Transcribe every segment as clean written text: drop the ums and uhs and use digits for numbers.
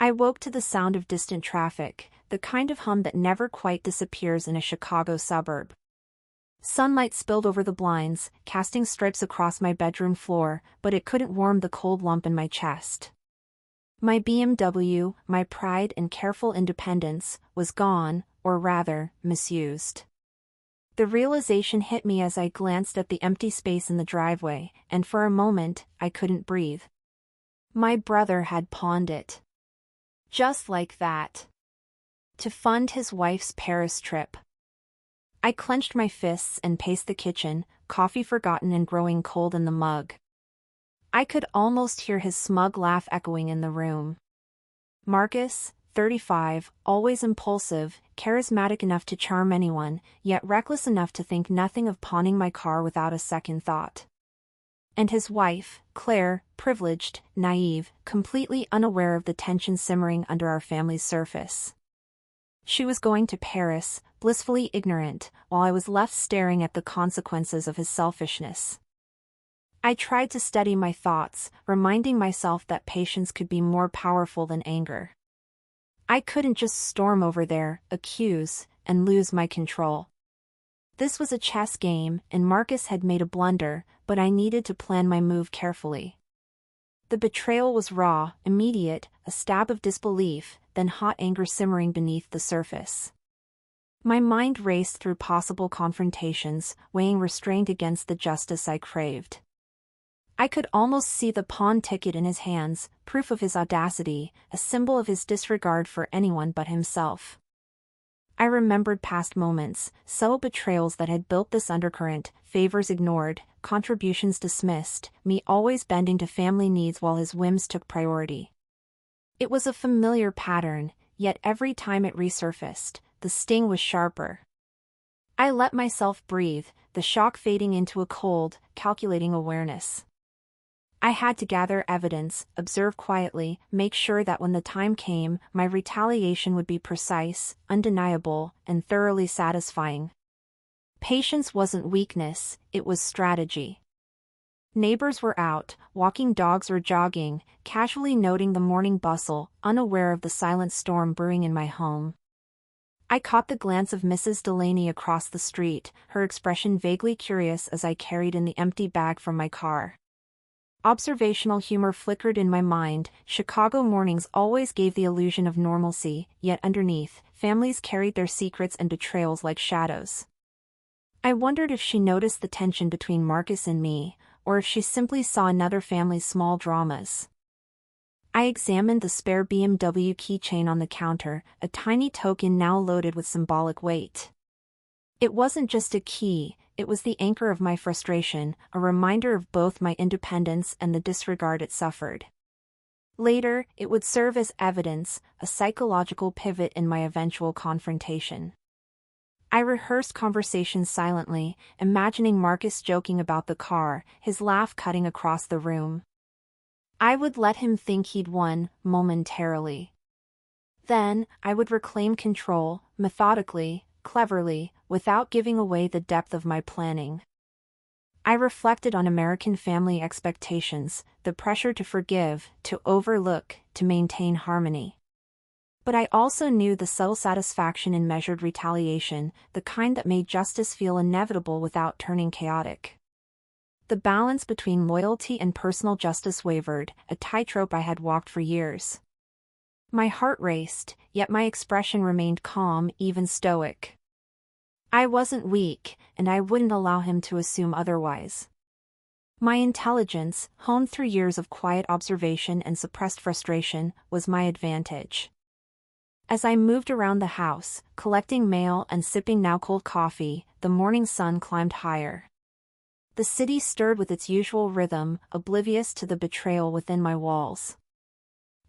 I woke to the sound of distant traffic, the kind of hum that never quite disappears in a Chicago suburb. Sunlight spilled over the blinds, casting stripes across my bedroom floor, but it couldn't warm the cold lump in my chest. My BMW, my pride and careful independence, was gone, or rather, misused. The realization hit me as I glanced at the empty space in the driveway, and for a moment, I couldn't breathe. My brother had pawned it. Just like that. To fund his wife's Paris trip. I clenched my fists and paced the kitchen, coffee forgotten and growing cold in the mug. I could almost hear his smug laugh echoing in the room. Marcus, 35, always impulsive, charismatic enough to charm anyone, yet reckless enough to think nothing of pawning my car without a second thought. And his wife, Claire, privileged, naive, completely unaware of the tension simmering under our family's surface. She was going to Paris, blissfully ignorant, while I was left staring at the consequences of his selfishness. I tried to steady my thoughts, reminding myself that patience could be more powerful than anger. I couldn't just storm over there, accuse, and lose my control. This was a chess game, and Marcus had made a blunder, but I needed to plan my move carefully. The betrayal was raw, immediate, a stab of disbelief, then hot anger simmering beneath the surface. My mind raced through possible confrontations, weighing restraint against the justice I craved. I could almost see the pawn ticket in his hands, proof of his audacity, a symbol of his disregard for anyone but himself. I remembered past moments, subtle betrayals that had built this undercurrent, favors ignored, contributions dismissed, me always bending to family needs while his whims took priority. It was a familiar pattern, yet every time it resurfaced, the sting was sharper. I let myself breathe, the shock fading into a cold, calculating awareness. I had to gather evidence, observe quietly, make sure that when the time came, my retaliation would be precise, undeniable, and thoroughly satisfying. Patience wasn't weakness, it was strategy. Neighbors were out, walking dogs or jogging, casually noting the morning bustle, unaware of the silent storm brewing in my home. I caught the glance of Mrs. Delaney across the street, her expression vaguely curious as I carried in the empty bag from my car. Observational humor flickered in my mind. Chicago mornings always gave the illusion of normalcy, yet underneath, families carried their secrets and betrayals like shadows. I wondered if she noticed the tension between Marcus and me, or if she simply saw another family's small dramas. I examined the spare BMW keychain on the counter, a tiny token now loaded with symbolic weight. It wasn't just a key, it was the anchor of my frustration, a reminder of both my independence and the disregard it suffered. Later, it would serve as evidence, a psychological pivot in my eventual confrontation. I rehearsed conversations silently, imagining Marcus joking about the car, his laugh cutting across the room. I would let him think he'd won, momentarily. Then, I would reclaim control, methodically, cleverly, without giving away the depth of my planning. I reflected on American family expectations, the pressure to forgive, to overlook, to maintain harmony. But I also knew the subtle satisfaction in measured retaliation, the kind that made justice feel inevitable without turning chaotic. The balance between loyalty and personal justice wavered, a tightrope I had walked for years. My heart raced, yet my expression remained calm, even stoic. I wasn't weak, and I wouldn't allow him to assume otherwise. My intelligence, honed through years of quiet observation and suppressed frustration, was my advantage. As I moved around the house, collecting mail and sipping now cold coffee, the morning sun climbed higher. The city stirred with its usual rhythm, oblivious to the betrayal within my walls.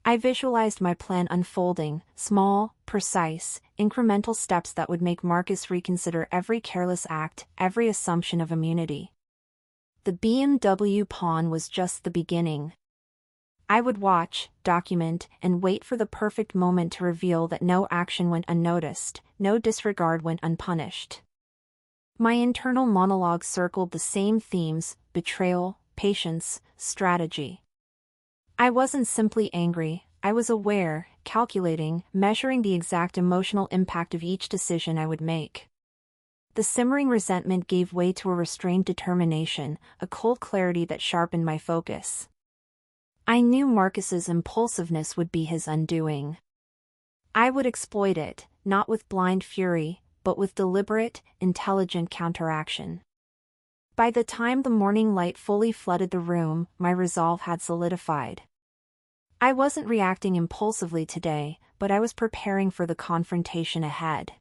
I visualized my plan unfolding, small, precise, incremental steps that would make Marcus reconsider every careless act, every assumption of immunity. The BMW pawn was just the beginning. I would watch, document, and wait for the perfect moment to reveal that no action went unnoticed, no disregard went unpunished. My internal monologue circled the same themes: betrayal, patience, strategy. I wasn't simply angry, I was aware, calculating, measuring the exact emotional impact of each decision I would make. The simmering resentment gave way to a restrained determination, a cold clarity that sharpened my focus. I knew Marcus's impulsiveness would be his undoing. I would exploit it, not with blind fury, but with deliberate, intelligent counteraction. By the time the morning light fully flooded the room, my resolve had solidified. I wasn't reacting impulsively today, but I was preparing for the confrontation ahead.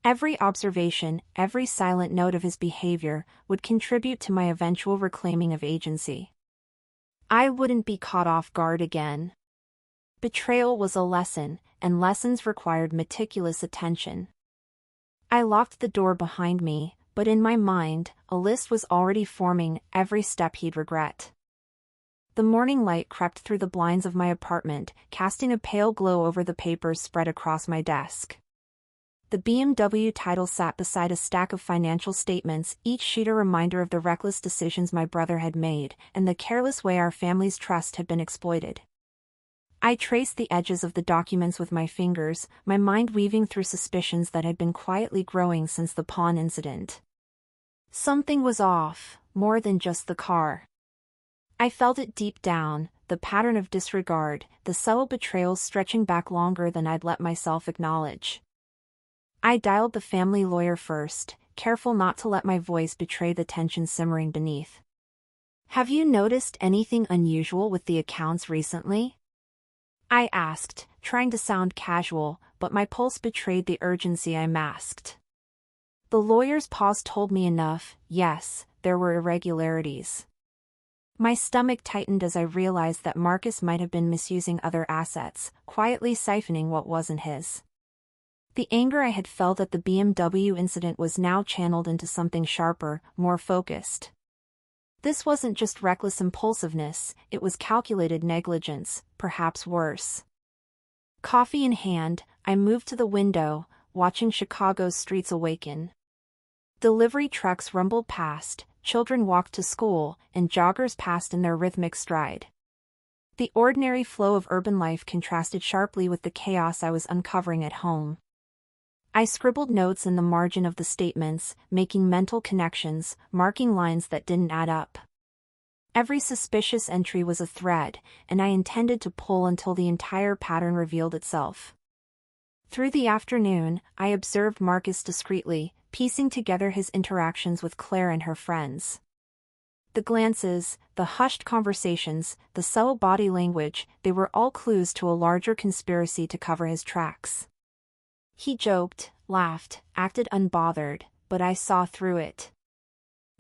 Every observation, every silent note of his behavior, would contribute to my eventual reclaiming of agency. I wouldn't be caught off guard again. Betrayal was a lesson, and lessons required meticulous attention. I locked the door behind me, but in my mind, a list was already forming, every step he'd regret. The morning light crept through the blinds of my apartment, casting a pale glow over the papers spread across my desk. The BMW title sat beside a stack of financial statements, each sheet a reminder of the reckless decisions my brother had made, and the careless way our family's trust had been exploited. I traced the edges of the documents with my fingers, my mind weaving through suspicions that had been quietly growing since the pawn incident. Something was off, more than just the car. I felt it deep down, the pattern of disregard, the subtle betrayals stretching back longer than I'd let myself acknowledge. I dialed the family lawyer first, careful not to let my voice betray the tension simmering beneath. "Have you noticed anything unusual with the accounts recently?" I asked, trying to sound casual, but my pulse betrayed the urgency I masked. The lawyer's pause told me enough. Yes, there were irregularities. My stomach tightened as I realized that Marcus might have been misusing other assets, quietly siphoning what wasn't his. The anger I had felt at the BMW incident was now channeled into something sharper, more focused. This wasn't just reckless impulsiveness, it was calculated negligence, perhaps worse. Coffee in hand, I moved to the window, watching Chicago's streets awaken. Delivery trucks rumbled past, children walked to school, and joggers passed in their rhythmic stride. The ordinary flow of urban life contrasted sharply with the chaos I was uncovering at home. I scribbled notes in the margin of the statements, making mental connections, marking lines that didn't add up. Every suspicious entry was a thread, and I intended to pull until the entire pattern revealed itself. Through the afternoon, I observed Marcus discreetly, piecing together his interactions with Claire and her friends. The glances, the hushed conversations, the subtle body language, they were all clues to a larger conspiracy to cover his tracks. He joked, laughed, acted unbothered, but I saw through it.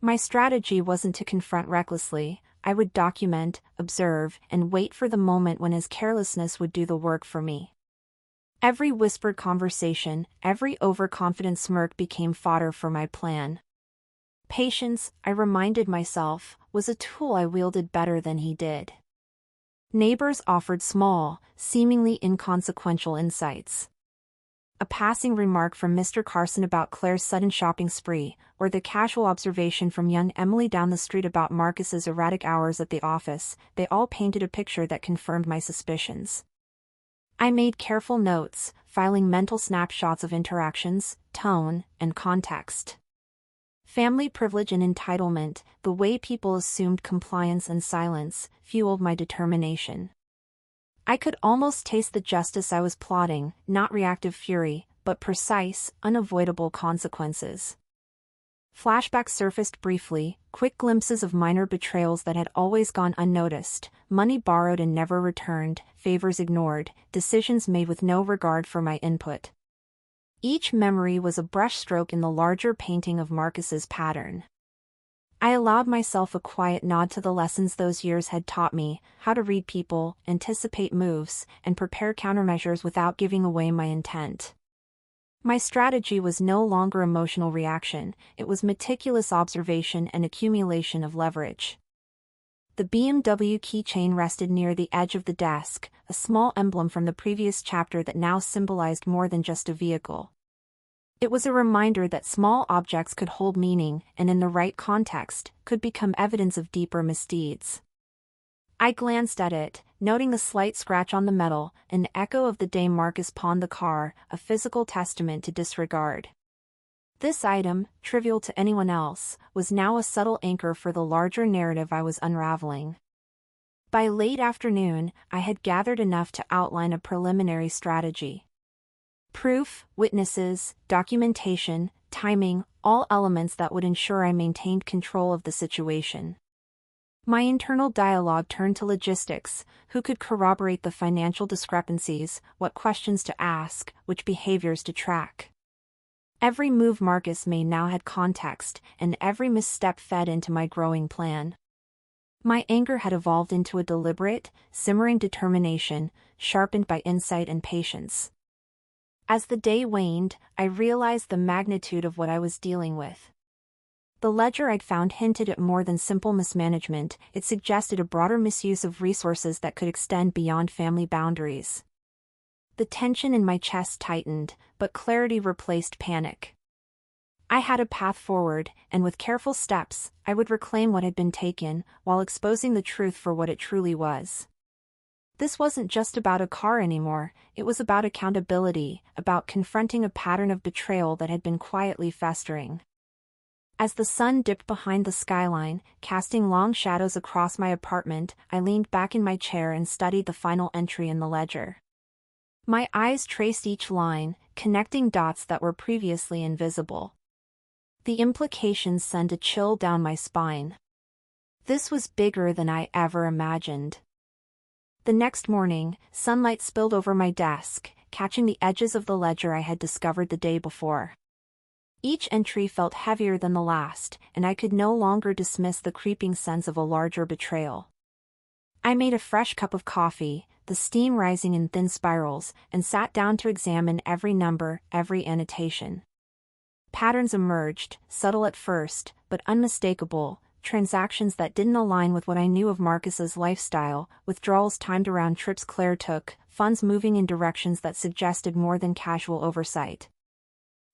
My strategy wasn't to confront recklessly. I would document, observe, and wait for the moment when his carelessness would do the work for me. Every whispered conversation, every overconfident smirk became fodder for my plan. Patience, I reminded myself, was a tool I wielded better than he did. Neighbors offered small, seemingly inconsequential insights. A passing remark from Mr. Carson about Claire's sudden shopping spree, or the casual observation from young Emily down the street about Marcus's erratic hours at the office, they all painted a picture that confirmed my suspicions. I made careful notes, filing mental snapshots of interactions, tone, and context. Family privilege and entitlement, the way people assumed compliance and silence, fueled my determination. I could almost taste the justice I was plotting, not reactive fury, but precise, unavoidable consequences. Flashbacks surfaced briefly, quick glimpses of minor betrayals that had always gone unnoticed, money borrowed and never returned, favors ignored, decisions made with no regard for my input. Each memory was a brushstroke in the larger painting of Marcus's pattern. I allowed myself a quiet nod to the lessons those years had taught me, how to read people, anticipate moves, and prepare countermeasures without giving away my intent. My strategy was no longer emotional reaction, it was meticulous observation and accumulation of leverage. The BMW keychain rested near the edge of the desk, a small emblem from the previous chapter that now symbolized more than just a vehicle. It was a reminder that small objects could hold meaning, and in the right context, could become evidence of deeper misdeeds. I glanced at it, noting the slight scratch on the metal, an echo of the day Marcus pawned the car, a physical testament to disregard. This item, trivial to anyone else, was now a subtle anchor for the larger narrative I was unraveling. By late afternoon, I had gathered enough to outline a preliminary strategy. Proof, witnesses, documentation, timing, all elements that would ensure I maintained control of the situation. My internal dialogue turned to logistics: who could corroborate the financial discrepancies, what questions to ask, which behaviors to track. Every move Marcus made now had context, and every misstep fed into my growing plan. My anger had evolved into a deliberate, simmering determination, sharpened by insight and patience. As the day waned, I realized the magnitude of what I was dealing with. The ledger I'd found hinted at more than simple mismanagement; it suggested a broader misuse of resources that could extend beyond family boundaries. The tension in my chest tightened, but clarity replaced panic. I had a path forward, and with careful steps, I would reclaim what had been taken, while exposing the truth for what it truly was. This wasn't just about a car anymore; it was about accountability, about confronting a pattern of betrayal that had been quietly festering. As the sun dipped behind the skyline, casting long shadows across my apartment, I leaned back in my chair and studied the final entry in the ledger. My eyes traced each line, connecting dots that were previously invisible. The implications sent a chill down my spine. This was bigger than I ever imagined. The next morning, sunlight spilled over my desk, catching the edges of the ledger I had discovered the day before. Each entry felt heavier than the last, and I could no longer dismiss the creeping sense of a larger betrayal. I made a fresh cup of coffee, the steam rising in thin spirals, and sat down to examine every number, every annotation. Patterns emerged, subtle at first, but unmistakable: transactions that didn't align with what I knew of Marcus's lifestyle, withdrawals timed around trips Claire took, funds moving in directions that suggested more than casual oversight.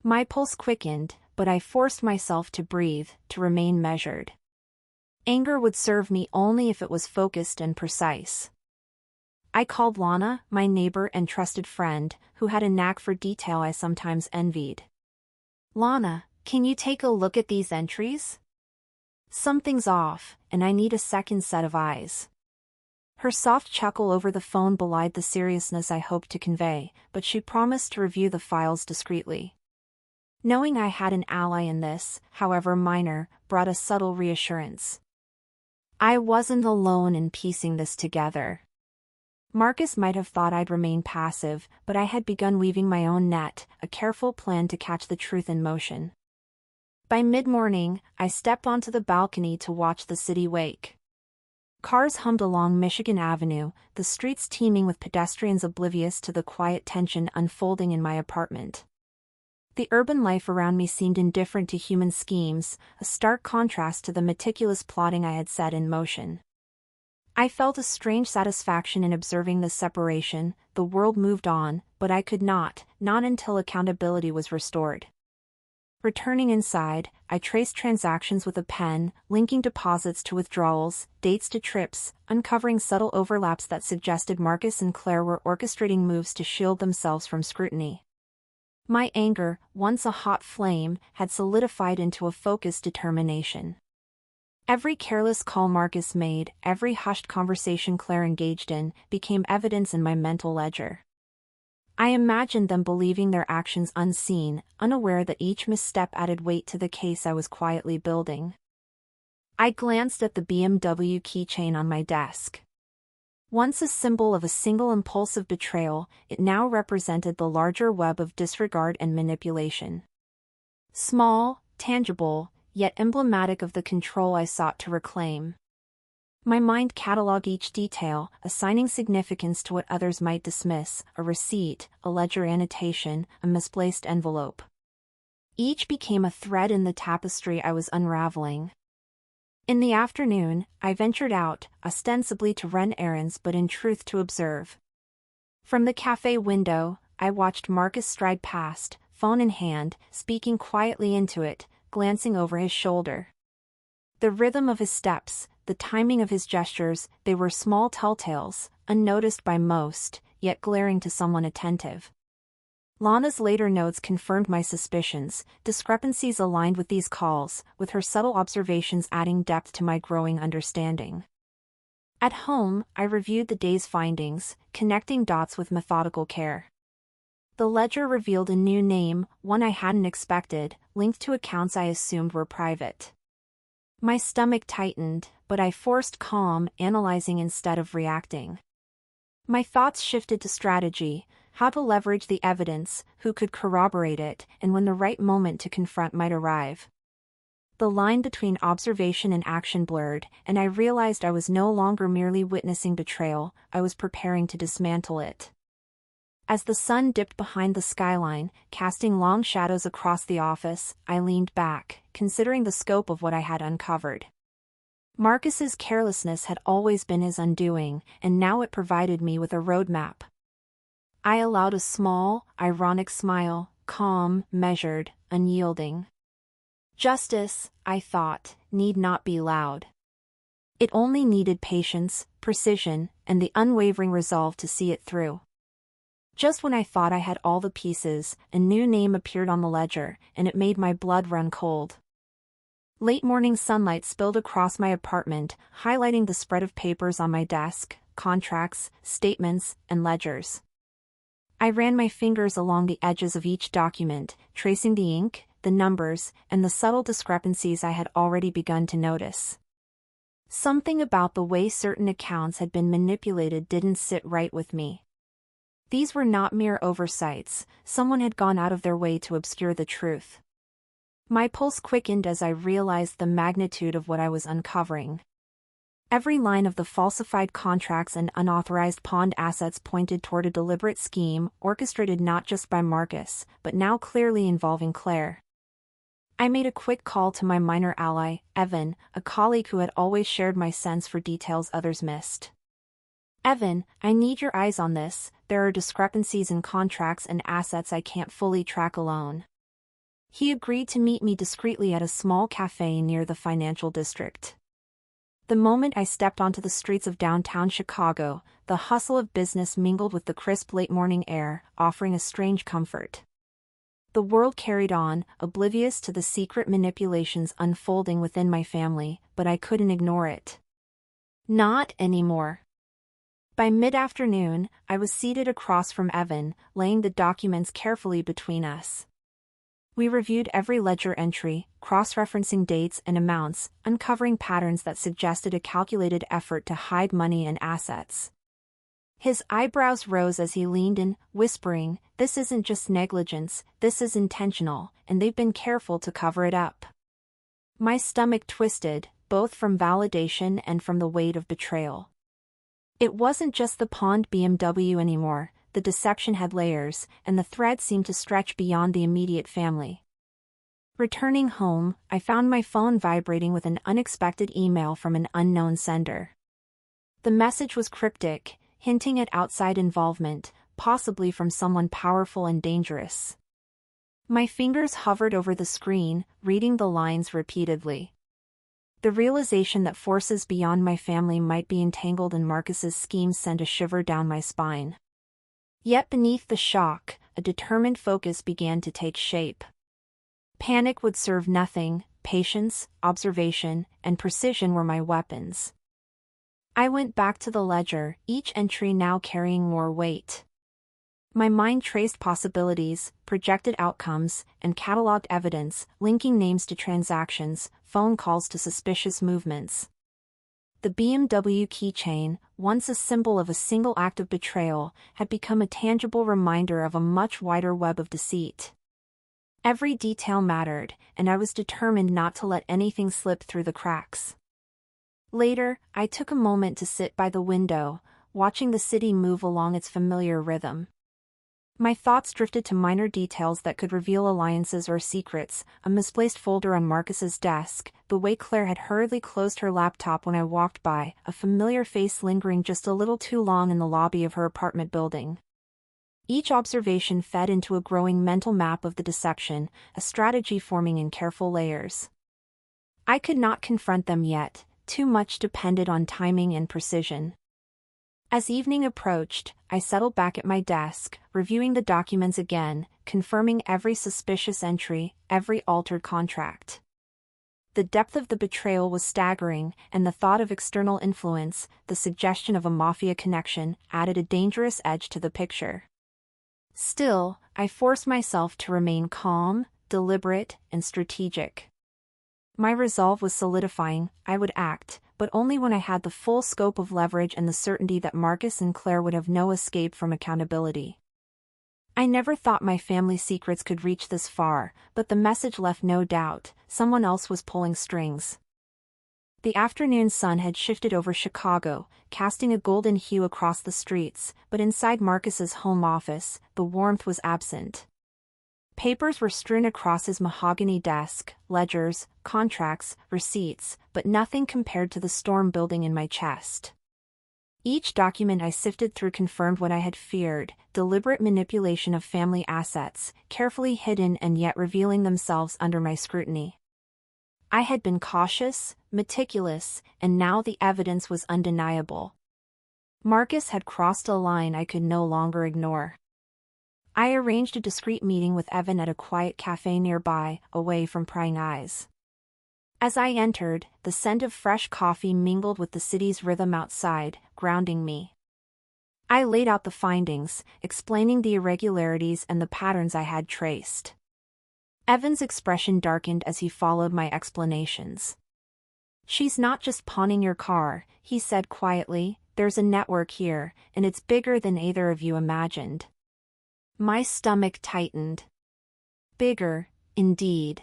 My pulse quickened, but I forced myself to breathe, to remain measured. Anger would serve me only if it was focused and precise. I called Lana, my neighbor and trusted friend, who had a knack for detail I sometimes envied. "Lana, can you take a look at these entries? Something's off, and I need a second set of eyes." Her soft chuckle over the phone belied the seriousness I hoped to convey, but she promised to review the files discreetly. Knowing I had an ally in this, however minor, brought a subtle reassurance. I wasn't alone in piecing this together. Marcus might have thought I'd remain passive, but I had begun weaving my own net, a careful plan to catch the truth in motion. By mid-morning, I stepped onto the balcony to watch the city wake. Cars hummed along Michigan Avenue, the streets teeming with pedestrians oblivious to the quiet tension unfolding in my apartment. The urban life around me seemed indifferent to human schemes, a stark contrast to the meticulous plotting I had set in motion. I felt a strange satisfaction in observing this separation. The world moved on, but I could not until accountability was restored. Returning inside, I traced transactions with a pen, linking deposits to withdrawals, dates to trips, uncovering subtle overlaps that suggested Marcus and Claire were orchestrating moves to shield themselves from scrutiny. My anger, once a hot flame, had solidified into a focused determination. Every careless call Marcus made, every hushed conversation Claire engaged in, became evidence in my mental ledger. I imagined them believing their actions unseen, unaware that each misstep added weight to the case I was quietly building. I glanced at the BMW keychain on my desk. Once a symbol of a single impulsive betrayal, it now represented the larger web of disregard and manipulation. Small, tangible, yet emblematic of the control I sought to reclaim. My mind cataloged each detail, assigning significance to what others might dismiss: a receipt, a ledger annotation, a misplaced envelope. Each became a thread in the tapestry I was unraveling. In the afternoon, I ventured out, ostensibly to run errands but in truth to observe. From the cafe window, I watched Marcus stride past, phone in hand, speaking quietly into it, glancing over his shoulder. The rhythm of his steps, the timing of his gestures, they were small telltales, unnoticed by most, yet glaring to someone attentive. Lana's later notes confirmed my suspicions, discrepancies aligned with these calls, with her subtle observations adding depth to my growing understanding. At home, I reviewed the day's findings, connecting dots with methodical care. The ledger revealed a new name, one I hadn't expected, linked to accounts I assumed were private. My stomach tightened, but I forced calm, analyzing instead of reacting. My thoughts shifted to strategy, how to leverage the evidence, who could corroborate it, and when the right moment to confront might arrive. The line between observation and action blurred, and I realized I was no longer merely witnessing betrayal, I was preparing to dismantle it. As the sun dipped behind the skyline, casting long shadows across the office, I leaned back, considering the scope of what I had uncovered. Marcus's carelessness had always been his undoing, and now it provided me with a roadmap. I allowed a small, ironic smile, calm, measured, unyielding. Justice, I thought, need not be loud. It only needed patience, precision, and the unwavering resolve to see it through. Just when I thought I had all the pieces, a new name appeared on the ledger, and it made my blood run cold. Late morning sunlight spilled across my apartment, highlighting the spread of papers on my desk, contracts, statements, and ledgers. I ran my fingers along the edges of each document, tracing the ink, the numbers, and the subtle discrepancies I had already begun to notice. Something about the way certain accounts had been manipulated didn't sit right with me. These were not mere oversights, someone had gone out of their way to obscure the truth. My pulse quickened as I realized the magnitude of what I was uncovering. Every line of the falsified contracts and unauthorized pawned assets pointed toward a deliberate scheme, orchestrated not just by Marcus, but now clearly involving Claire. I made a quick call to my minor ally, Evan, a colleague who had always shared my sense for details others missed. Evan, I need your eyes on this, there are discrepancies in contracts and assets I can't fully track alone. He agreed to meet me discreetly at a small cafe near the financial district. The moment I stepped onto the streets of downtown Chicago, the hustle of business mingled with the crisp late-morning air, offering a strange comfort. The world carried on, oblivious to the secret manipulations unfolding within my family, but I couldn't ignore it. Not anymore. By mid-afternoon, I was seated across from Evan, laying the documents carefully between us. We reviewed every ledger entry, cross-referencing dates and amounts, uncovering patterns that suggested a calculated effort to hide money and assets. His eyebrows rose as he leaned in, whispering, "This isn't just negligence, this is intentional, and they've been careful to cover it up." My stomach twisted, both from validation and from the weight of betrayal. It wasn't just the pawned BMW anymore, the deception had layers, and the thread seemed to stretch beyond the immediate family. Returning home, I found my phone vibrating with an unexpected email from an unknown sender. The message was cryptic, hinting at outside involvement, possibly from someone powerful and dangerous. My fingers hovered over the screen, reading the lines repeatedly. The realization that forces beyond my family might be entangled in Marcus's schemes sent a shiver down my spine. Yet beneath the shock, a determined focus began to take shape. Panic would serve nothing, patience, observation, and precision were my weapons. I went back to the ledger, each entry now carrying more weight. My mind traced possibilities, projected outcomes, and cataloged evidence, linking names to transactions, phone calls to suspicious movements. The BMW keychain, once a symbol of a single act of betrayal, had become a tangible reminder of a much wider web of deceit. Every detail mattered, and I was determined not to let anything slip through the cracks. Later, I took a moment to sit by the window, watching the city move along its familiar rhythm. My thoughts drifted to minor details that could reveal alliances or secrets, a misplaced folder on Marcus's desk, the way Claire had hurriedly closed her laptop when I walked by, a familiar face lingering just a little too long in the lobby of her apartment building. Each observation fed into a growing mental map of the deception, a strategy forming in careful layers. I could not confront them yet, too much depended on timing and precision. As evening approached, I settled back at my desk, reviewing the documents again, confirming every suspicious entry, every altered contract. The depth of the betrayal was staggering, and the thought of external influence, the suggestion of a mafia connection, added a dangerous edge to the picture. Still, I forced myself to remain calm, deliberate, and strategic. My resolve was solidifying. I would act, but only when I had the full scope of leverage and the certainty that Marcus and Claire would have no escape from accountability. I never thought my family secrets could reach this far, but the message left no doubt: someone else was pulling strings. The afternoon sun had shifted over Chicago, casting a golden hue across the streets, but inside Marcus's home office, the warmth was absent. Papers were strewn across his mahogany desk, ledgers, contracts, receipts, but nothing compared to the storm building in my chest. Each document I sifted through confirmed what I had feared: deliberate manipulation of family assets, carefully hidden and yet revealing themselves under my scrutiny. I had been cautious, meticulous, and now the evidence was undeniable. Marcus had crossed a line I could no longer ignore. I arranged a discreet meeting with Evan at a quiet cafe nearby, away from prying eyes. As I entered, the scent of fresh coffee mingled with the city's rhythm outside, grounding me. I laid out the findings, explaining the irregularities and the patterns I had traced. Evan's expression darkened as he followed my explanations. "She's not just pawning your car," he said quietly. "There's a network here, and it's bigger than either of you imagined." My stomach tightened. Bigger, indeed.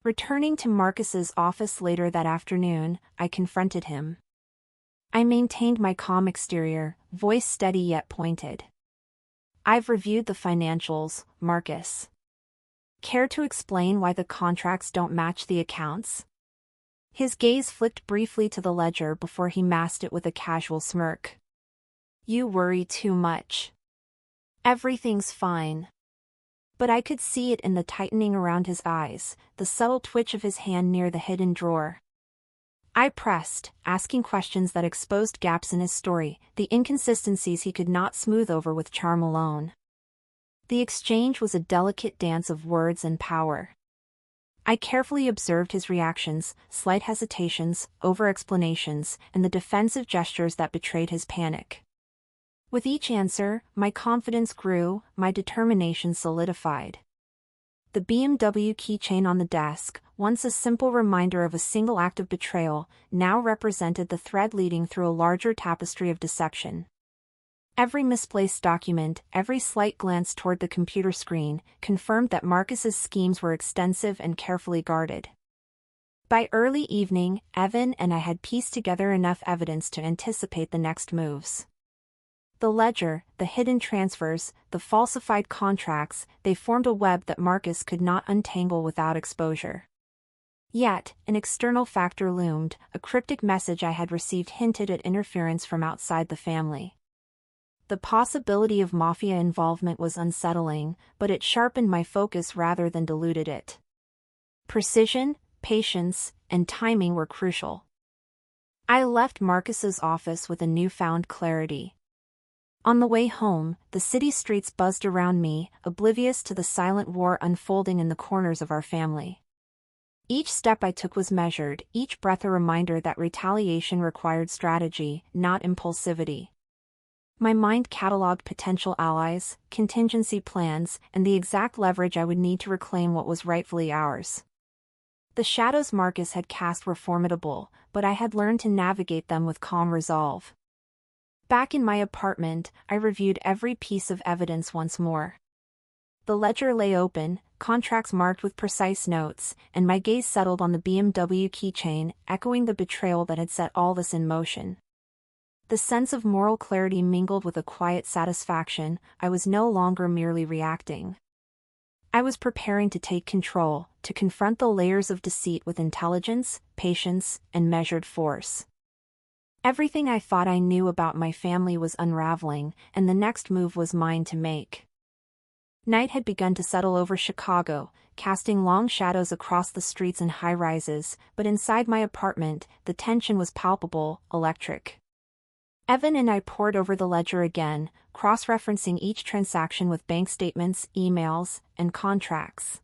Returning to Marcus's office later that afternoon, I confronted him. I maintained my calm exterior, voice steady yet pointed. "I've reviewed the financials, Marcus. Care to explain why the contracts don't match the accounts?" His gaze flicked briefly to the ledger before he masked it with a casual smirk. "You worry too much. Everything's fine." But I could see it in the tightening around his eyes, the subtle twitch of his hand near the hidden drawer. I pressed, asking questions that exposed gaps in his story, the inconsistencies he could not smooth over with charm alone. The exchange was a delicate dance of words and power. I carefully observed his reactions, slight hesitations, over-explanations, and the defensive gestures that betrayed his panic. With each answer, my confidence grew, my determination solidified. The BMW keychain on the desk, once a simple reminder of a single act of betrayal, now represented the thread leading through a larger tapestry of deception. Every misplaced document, every slight glance toward the computer screen, confirmed that Marcus's schemes were extensive and carefully guarded. By early evening, Evan and I had pieced together enough evidence to anticipate the next moves. The ledger, the hidden transfers, the falsified contracts, they formed a web that Marcus could not untangle without exposure. Yet, an external factor loomed. A cryptic message I had received hinted at interference from outside the family. The possibility of mafia involvement was unsettling, but it sharpened my focus rather than diluted it. Precision, patience, and timing were crucial. I left Marcus's office with a newfound clarity. On the way home, the city streets buzzed around me, oblivious to the silent war unfolding in the corners of our family. Each step I took was measured, each breath a reminder that retaliation required strategy, not impulsivity. My mind catalogued potential allies, contingency plans, and the exact leverage I would need to reclaim what was rightfully ours. The shadows Marcus had cast were formidable, but I had learned to navigate them with calm resolve. Back in my apartment, I reviewed every piece of evidence once more. The ledger lay open, contracts marked with precise notes, and my gaze settled on the BMW keychain, echoing the betrayal that had set all this in motion. The sense of moral clarity mingled with a quiet satisfaction. I was no longer merely reacting. I was preparing to take control, to confront the layers of deceit with intelligence, patience, and measured force. Everything I thought I knew about my family was unraveling, and the next move was mine to make. Night had begun to settle over Chicago, casting long shadows across the streets and high-rises, but inside my apartment, the tension was palpable, electric. Evan and I pored over the ledger again, cross-referencing each transaction with bank statements, emails, and contracts.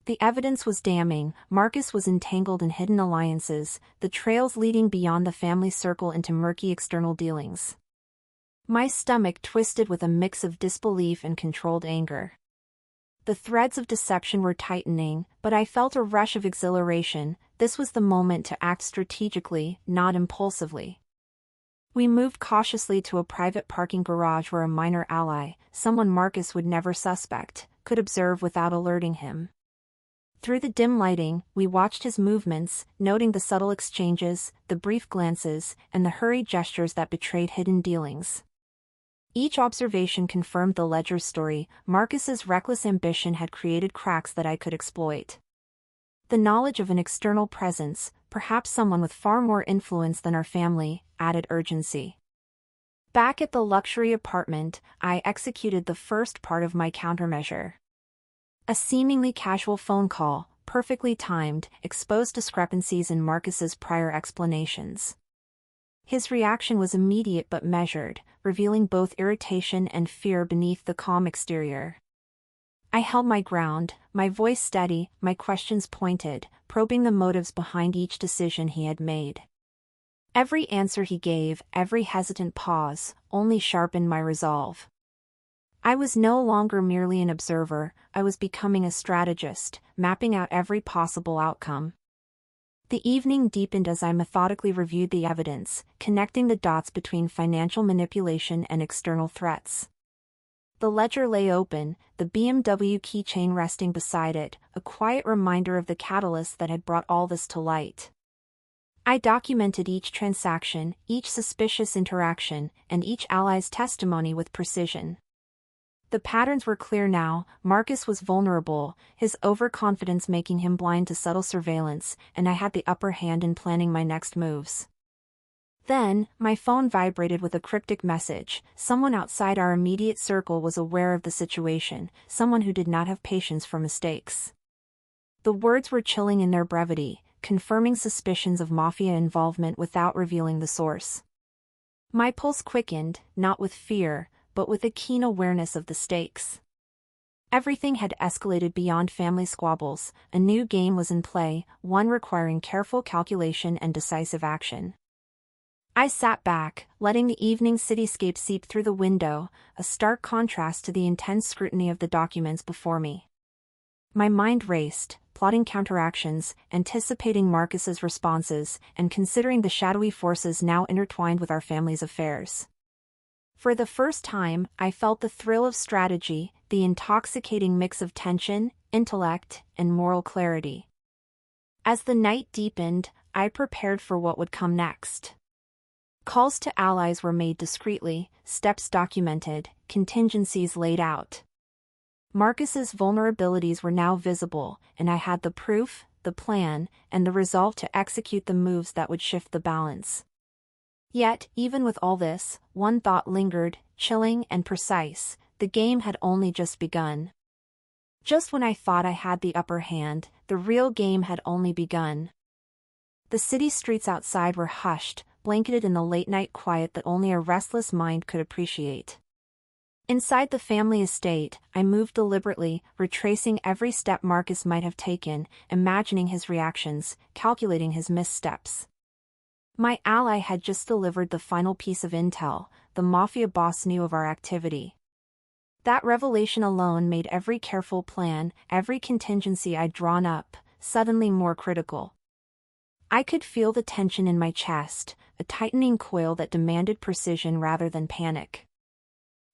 The evidence was damning. Marcus was entangled in hidden alliances, the trails leading beyond the family circle into murky external dealings. My stomach twisted with a mix of disbelief and controlled anger. The threads of deception were tightening, but I felt a rush of exhilaration. This was the moment to act strategically, not impulsively. We moved cautiously to a private parking garage where a minor ally, someone Marcus would never suspect, could observe without alerting him. Through the dim lighting, we watched his movements, noting the subtle exchanges, the brief glances, and the hurried gestures that betrayed hidden dealings. Each observation confirmed the ledger's story. Marcus's reckless ambition had created cracks that I could exploit. The knowledge of an external presence, perhaps someone with far more influence than our family, added urgency. Back at the luxury apartment, I executed the first part of my countermeasure. A seemingly casual phone call, perfectly timed, exposed discrepancies in Marcus's prior explanations. His reaction was immediate but measured, revealing both irritation and fear beneath the calm exterior. I held my ground, my voice steady, my questions pointed, probing the motives behind each decision he had made. Every answer he gave, every hesitant pause, only sharpened my resolve. I was no longer merely an observer, I was becoming a strategist, mapping out every possible outcome. The evening deepened as I methodically reviewed the evidence, connecting the dots between financial manipulation and external threats. The ledger lay open, the BMW keychain resting beside it, a quiet reminder of the catalyst that had brought all this to light. I documented each transaction, each suspicious interaction, and each ally's testimony with precision. The patterns were clear now. Marcus was vulnerable, his overconfidence making him blind to subtle surveillance, and I had the upper hand in planning my next moves. Then, my phone vibrated with a cryptic message. Someone outside our immediate circle was aware of the situation, someone who did not have patience for mistakes. The words were chilling in their brevity, confirming suspicions of mafia involvement without revealing the source. My pulse quickened, not with fear, but with a keen awareness of the stakes. Everything had escalated beyond family squabbles. A new game was in play, one requiring careful calculation and decisive action. I sat back, letting the evening cityscape seep through the window, a stark contrast to the intense scrutiny of the documents before me. My mind raced, plotting counteractions, anticipating Marcus's responses, and considering the shadowy forces now intertwined with our family's affairs. For the first time, I felt the thrill of strategy, the intoxicating mix of tension, intellect, and moral clarity. As the night deepened, I prepared for what would come next. Calls to allies were made discreetly, steps documented, contingencies laid out. Marcus's vulnerabilities were now visible, and I had the proof, the plan, and the resolve to execute the moves that would shift the balance. Yet, even with all this, one thought lingered, chilling and precise: the game had only just begun. Just when I thought I had the upper hand, the real game had only begun. The city streets outside were hushed, blanketed in the late-night quiet that only a restless mind could appreciate. Inside the family estate, I moved deliberately, retracing every step Marcus might have taken, imagining his reactions, calculating his missteps. My ally had just delivered the final piece of intel. The mafia boss knew of our activity. That revelation alone made every careful plan, every contingency I'd drawn up, suddenly more critical. I could feel the tension in my chest, a tightening coil that demanded precision rather than panic.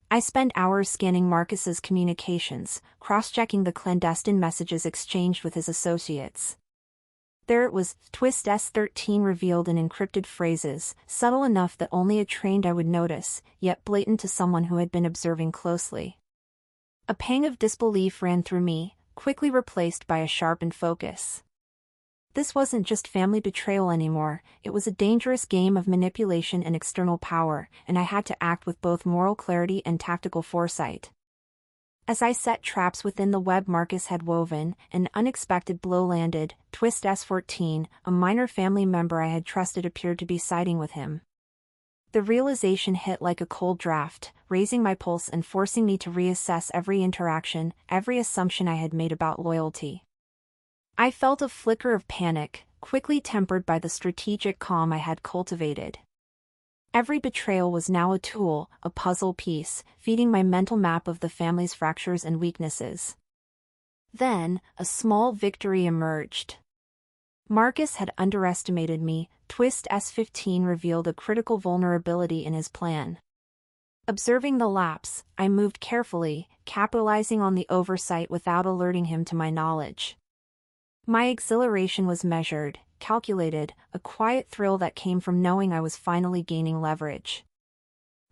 I spent hours scanning Marcus's communications, cross-checking the clandestine messages exchanged with his associates. There it was, Twist S13 revealed in encrypted phrases, subtle enough that only a trained eye would notice, yet blatant to someone who had been observing closely. A pang of disbelief ran through me, quickly replaced by a sharpened focus. This wasn't just family betrayal anymore, it was a dangerous game of manipulation and external power, and I had to act with both moral clarity and tactical foresight. As I set traps within the web Marcus had woven, an unexpected blow landed. Twist S14, a minor family member I had trusted, appeared to be siding with him. The realization hit like a cold draft, raising my pulse and forcing me to reassess every interaction, every assumption I had made about loyalty. I felt a flicker of panic, quickly tempered by the strategic calm I had cultivated. Every betrayal was now a tool, a puzzle piece, feeding my mental map of the family's fractures and weaknesses. Then, a small victory emerged. Marcus had underestimated me. Twist S15 revealed a critical vulnerability in his plan. Observing the lapse, I moved carefully, capitalizing on the oversight without alerting him to my knowledge. My exhilaration was measured, calculated, a quiet thrill that came from knowing I was finally gaining leverage.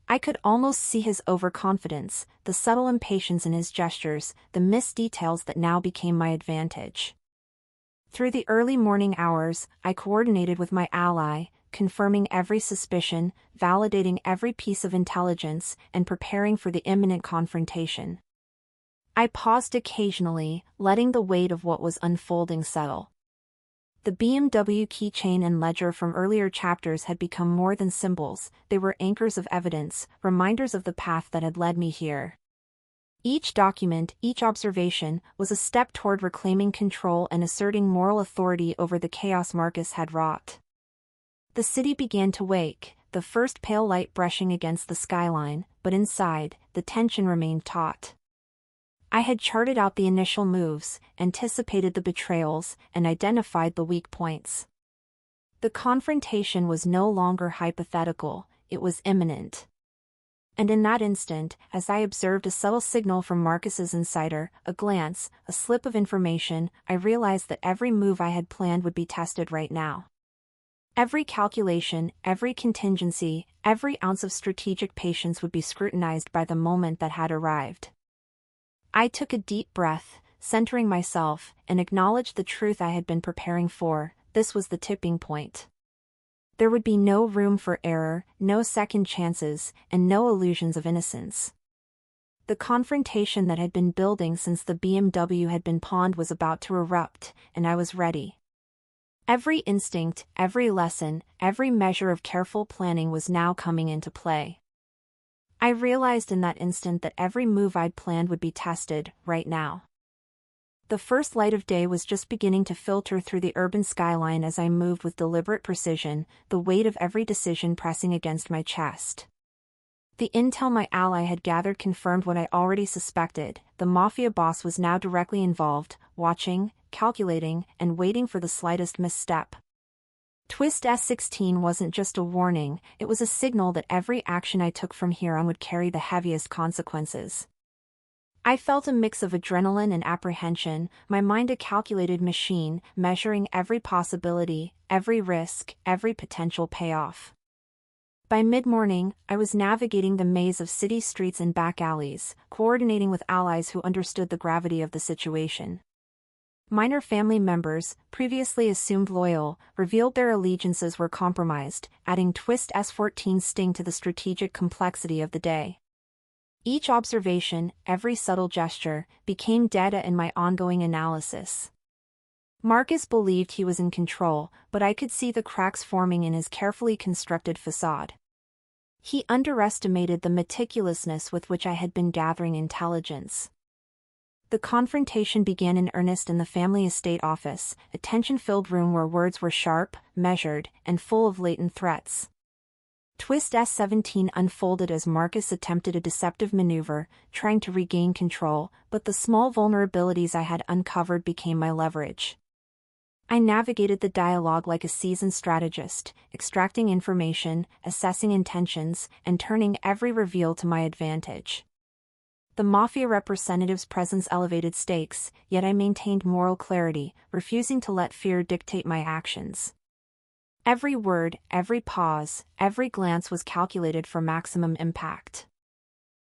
I could almost see his overconfidence, the subtle impatience in his gestures, the missed details that now became my advantage. Through the early morning hours, I coordinated with my ally, confirming every suspicion, validating every piece of intelligence, and preparing for the imminent confrontation. I paused occasionally, letting the weight of what was unfolding settle. The BMW keychain and ledger from earlier chapters had become more than symbols, they were anchors of evidence, reminders of the path that had led me here. Each document, each observation, was a step toward reclaiming control and asserting moral authority over the chaos Marcus had wrought. The city began to wake, the first pale light brushing against the skyline, but inside, the tension remained taut. I had charted out the initial moves, anticipated the betrayals, and identified the weak points. The confrontation was no longer hypothetical, it was imminent. And in that instant, as I observed a subtle signal from Marcus's insider, a glance, a slip of information, I realized that every move I had planned would be tested right now. Every calculation, every contingency, every ounce of strategic patience would be scrutinized by the moment that had arrived. I took a deep breath, centering myself, and acknowledged the truth I had been preparing for. This was the tipping point. There would be no room for error, no second chances, and no illusions of innocence. The confrontation that had been building since the BMW had been pawned was about to erupt, and I was ready. Every instinct, every lesson, every measure of careful planning was now coming into play. I realized in that instant that every move I'd planned would be tested, right now. The first light of day was just beginning to filter through the urban skyline as I moved with deliberate precision, the weight of every decision pressing against my chest. The intel my ally had gathered confirmed what I already suspected. The Mafia boss was now directly involved, watching, calculating, and waiting for the slightest misstep. Twist S16 wasn't just a warning, it was a signal that every action I took from here on would carry the heaviest consequences. I felt a mix of adrenaline and apprehension, my mind a calculated machine, measuring every possibility, every risk, every potential payoff. By mid-morning, I was navigating the maze of city streets and back alleys, coordinating with allies who understood the gravity of the situation. Minor family members, previously assumed loyal, revealed their allegiances were compromised, adding Twist S14's sting to the strategic complexity of the day. Each observation, every subtle gesture, became data in my ongoing analysis. Marcus believed he was in control, but I could see the cracks forming in his carefully constructed facade. He underestimated the meticulousness with which I had been gathering intelligence. The confrontation began in earnest in the family estate office, a tension-filled room where words were sharp, measured, and full of latent threats. Twist S17 unfolded as Marcus attempted a deceptive maneuver, trying to regain control, but the small vulnerabilities I had uncovered became my leverage. I navigated the dialogue like a seasoned strategist, extracting information, assessing intentions, and turning every reveal to my advantage. The Mafia representative's presence elevated stakes, yet I maintained moral clarity, refusing to let fear dictate my actions. Every word, every pause, every glance was calculated for maximum impact.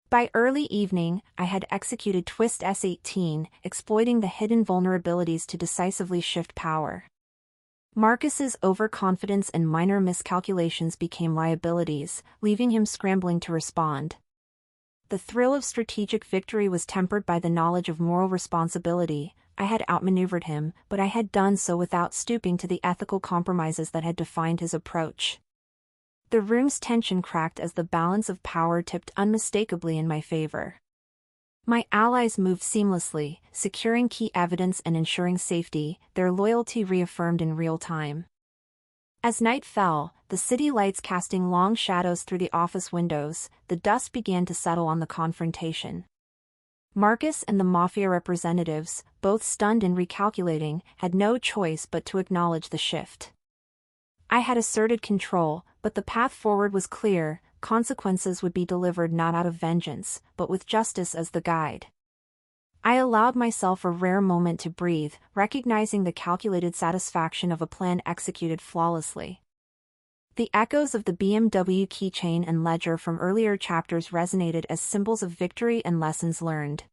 By early evening, I had executed Twist S18, exploiting the hidden vulnerabilities to decisively shift power. Marcus's overconfidence and minor miscalculations became liabilities, leaving him scrambling to respond. The thrill of strategic victory was tempered by the knowledge of moral responsibility. I had outmaneuvered him, but I had done so without stooping to the ethical compromises that had defined his approach. The room's tension cracked as the balance of power tipped unmistakably in my favor. My allies moved seamlessly, securing key evidence and ensuring safety, their loyalty reaffirmed in real time. As night fell, the city lights casting long shadows through the office windows, the dust began to settle on the confrontation. Marcus and the MAFIA representatives, both stunned and recalculating, had no choice but to acknowledge the shift. I had asserted control, but the path forward was clear: consequences would be delivered not out of vengeance, but with justice as the guide. I allowed myself a rare moment to breathe, recognizing the calculated satisfaction of a plan executed flawlessly. The echoes of the BMW keychain and ledger from earlier chapters resonated as symbols of victory and lessons learned.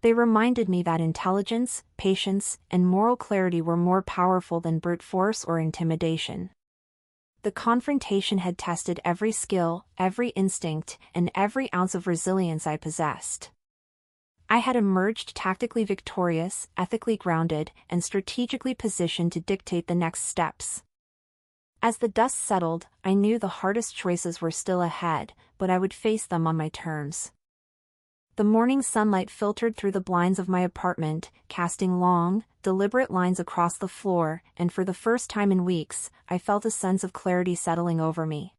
They reminded me that intelligence, patience, and moral clarity were more powerful than brute force or intimidation. The confrontation had tested every skill, every instinct, and every ounce of resilience I possessed. I had emerged tactically victorious, ethically grounded, and strategically positioned to dictate the next steps. As the dust settled, I knew the hardest choices were still ahead, but I would face them on my terms. The morning sunlight filtered through the blinds of my apartment, casting long, deliberate lines across the floor, and for the first time in weeks, I felt a sense of clarity settling over me.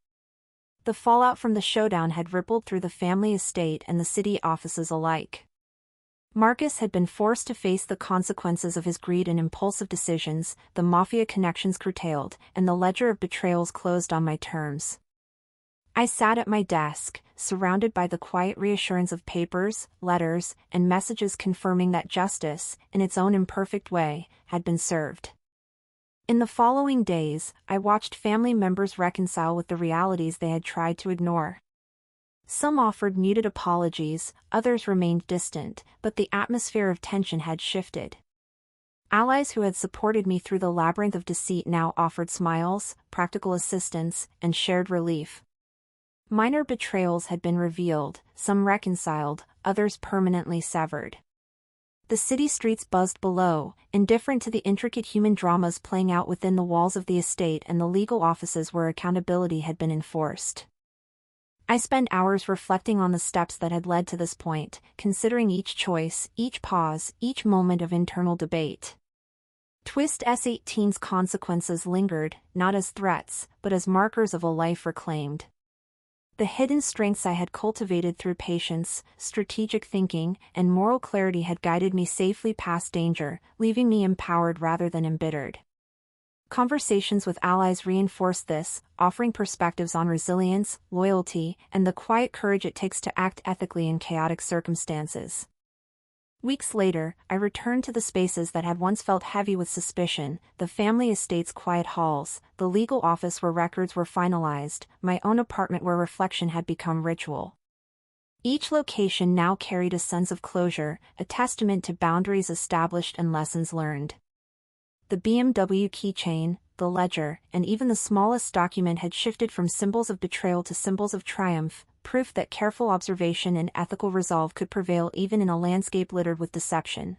The fallout from the showdown had rippled through the family estate and the city offices alike. Marcus had been forced to face the consequences of his greed and impulsive decisions, the MAFIA connections curtailed, and the ledger of betrayals closed on my terms. I sat at my desk, surrounded by the quiet reassurance of papers, letters, and messages confirming that justice, in its own imperfect way, had been served. In the following days, I watched family members reconcile with the realities they had tried to ignore. Some offered muted apologies, others remained distant, but the atmosphere of tension had shifted. Allies who had supported me through the labyrinth of deceit now offered smiles, practical assistance, and shared relief. Minor betrayals had been revealed, some reconciled, others permanently severed. The city streets buzzed below, indifferent to the intricate human dramas playing out within the walls of the estate and the legal offices where accountability had been enforced. I spent hours reflecting on the steps that had led to this point, considering each choice, each pause, each moment of internal debate. Twist S18's consequences lingered, not as threats, but as markers of a life reclaimed. The hidden strengths I had cultivated through patience, strategic thinking, and moral clarity had guided me safely past danger, leaving me empowered rather than embittered. Conversations with allies reinforced this, offering perspectives on resilience, loyalty, and the quiet courage it takes to act ethically in chaotic circumstances. Weeks later, I returned to the spaces that had once felt heavy with suspicion: the family estate's quiet halls, the legal office where records were finalized, my own apartment where reflection had become ritual. Each location now carried a sense of closure, a testament to boundaries established and lessons learned. The BMW keychain, the ledger, and even the smallest document had shifted from symbols of betrayal to symbols of triumph, proof that careful observation and ethical resolve could prevail even in a landscape littered with deception.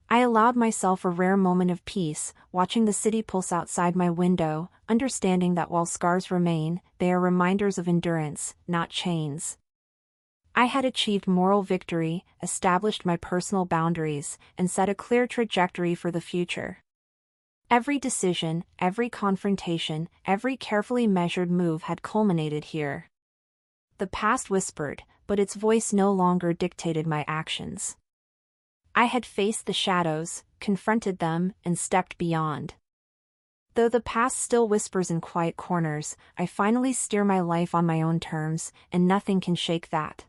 I allowed myself a rare moment of peace, watching the city pulse outside my window, understanding that while scars remain, they are reminders of endurance, not chains. I had achieved moral victory, established my personal boundaries, and set a clear trajectory for the future. Every decision, every confrontation, every carefully measured move had culminated here. The past whispered, but its voice no longer dictated my actions. I had faced the shadows, confronted them, and stepped beyond. Though the past still whispers in quiet corners, I finally steer my life on my own terms, and nothing can shake that.